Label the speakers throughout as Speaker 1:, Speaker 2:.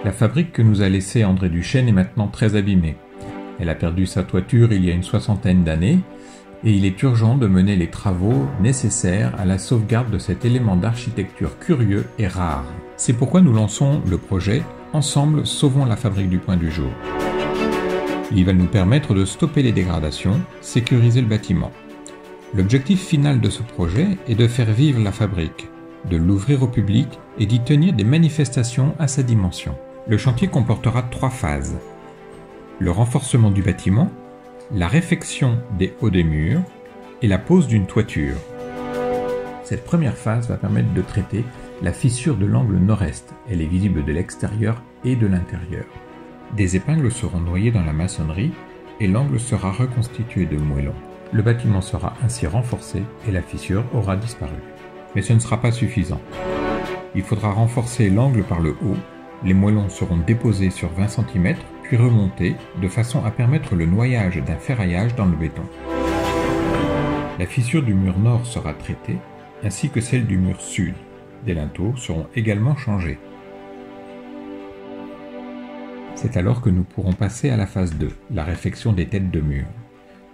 Speaker 1: La fabrique que nous a laissée André Duchesne est maintenant très abîmée. Elle a perdu sa toiture il y a une 60aine d'années et il est urgent de mener les travaux nécessaires à la sauvegarde de cet élément d'architecture curieux et rare. C'est pourquoi nous lançons le projet « Ensemble, sauvons la fabrique du Point du Jour ». Il va nous permettre de stopper les dégradations, sécuriser le bâtiment. L'objectif final de ce projet est de faire vivre la fabrique, de l'ouvrir au public et d'y tenir des manifestations à sa dimension. Le chantier comportera 3 phases. Le renforcement du bâtiment, la réfection des hauts des murs et la pose d'une toiture. Cette première phase va permettre de traiter la fissure de l'angle nord-est. Elle est visible de l'extérieur et de l'intérieur. Des épingles seront noyées dans la maçonnerie et l'angle sera reconstitué de moellons. Le bâtiment sera ainsi renforcé et la fissure aura disparu. Mais ce ne sera pas suffisant. Il faudra renforcer l'angle par le haut. Les moellons seront déposés sur 20 cm puis remontés de façon à permettre le noyage d'un ferraillage dans le béton. La fissure du mur nord sera traitée ainsi que celle du mur sud. Des linteaux seront également changés. C'est alors que nous pourrons passer à la phase 2, la réfection des têtes de mur.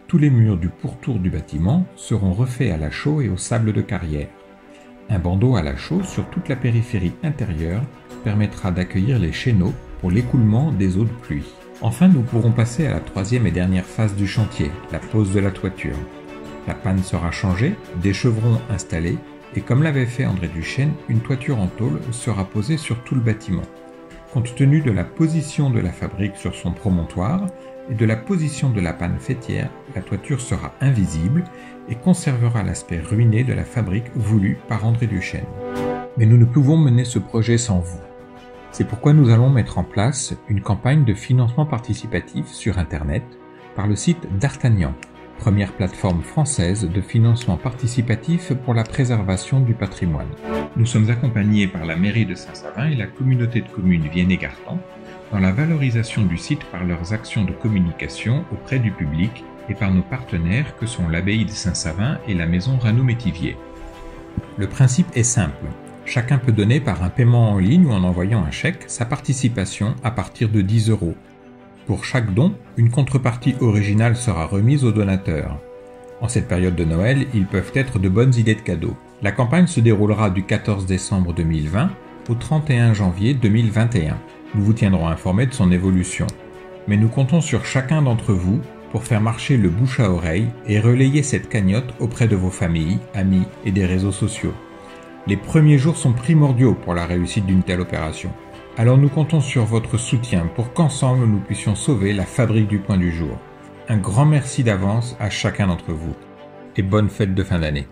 Speaker 1: Tous les murs du pourtour du bâtiment seront refaits à la chaux et au sable de carrière. Un bandeau à la chaux sur toute la périphérie intérieure permettra d'accueillir les chéneaux pour l'écoulement des eaux de pluie. Enfin, nous pourrons passer à la 3e et dernière phase du chantier, la pose de la toiture. La panne sera changée, des chevrons installés, et comme l'avait fait André Duchesne, une toiture en tôle sera posée sur tout le bâtiment. Compte tenu de la position de la fabrique sur son promontoire et de la position de la panne faîtière, la toiture sera invisible et conservera l'aspect ruiné de la fabrique voulue par André Duchesne. Mais nous ne pouvons mener ce projet sans vous. C'est pourquoi nous allons mettre en place une campagne de financement participatif sur Internet par le site d'Artagnan, première plateforme française de financement participatif pour la préservation du patrimoine. Nous sommes accompagnés par la mairie de Saint-Savin et la communauté de communes Vienne-et-Gartempe dans la valorisation du site par leurs actions de communication auprès du public et par nos partenaires que sont l'abbaye de Saint-Savin et la maison Rano-Métivier. Le principe est simple. Chacun peut donner par un paiement en ligne ou en envoyant un chèque sa participation à partir de 10 €. Pour chaque don, une contrepartie originale sera remise aux donateurs. En cette période de Noël, ils peuvent être de bonnes idées de cadeaux. La campagne se déroulera du 14 décembre 2020 au 31 janvier 2021. Nous vous tiendrons informés de son évolution. Mais nous comptons sur chacun d'entre vous pour faire marcher le bouche à oreille et relayer cette cagnotte auprès de vos familles, amis et des réseaux sociaux. Les premiers jours sont primordiaux pour la réussite d'une telle opération. Alors nous comptons sur votre soutien pour qu'ensemble nous puissions sauver la fabrique du Point du Jour. Un grand merci d'avance à chacun d'entre vous et bonne fête de fin d'année.